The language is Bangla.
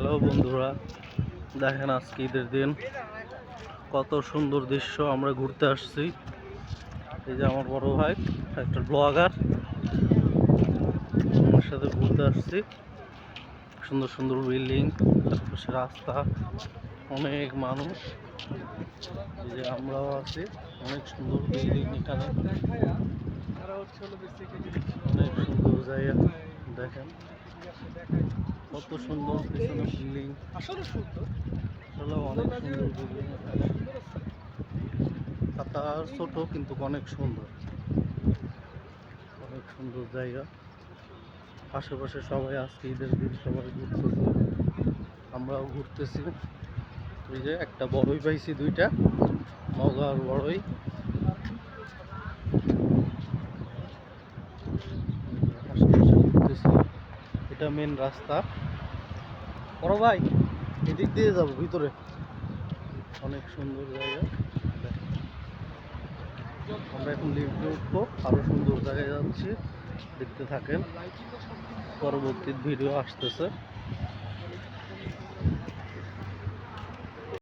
হ্যালো বন্ধুরা, দেখেন আজকে ঈদের দিন কত সুন্দর দৃশ্য। আমরা ঘুরতে আসছি। এই যে আমার বড় ভাই একটা ব্লগার, আমার সাথে ঘুরতে আসছি। সুন্দর সুন্দর বিল্ডিং, চারপাশে রাস্তা, অনেক মানুষ। এই যে আমরাও আছি, অনেক সুন্দর বিল্ডিং এখানে, অনেক সুন্দর জায়গা। দেখেন কত সুন্দর পিছনে বিল্ডিং, আসলে অনেক সুন্দর বিল্ডিং। পাতা ছোট কিন্তু অনেক সুন্দর, অনেক সুন্দর জায়গা। আশেপাশে সবাই আজকে ঈদের দিন সবাই ঘুরতেছে, আমরাও ঘুরতেছি। এই যে একটা বড়ই পাইছি, দুইটা মজার বড়ই। আশেপাশে ঘুরতেছি, এটা মেন রাস্তা। বড় ভাই এদিক দিয়ে যাবো ভিতরে, অনেক সুন্দর জায়গা। আমরা এখন লিফটে উঠবো, আরো সুন্দর জায়গায় যাচ্ছি, দেখতে থাকেন। পরবর্তী ভিডিও আসতেছে।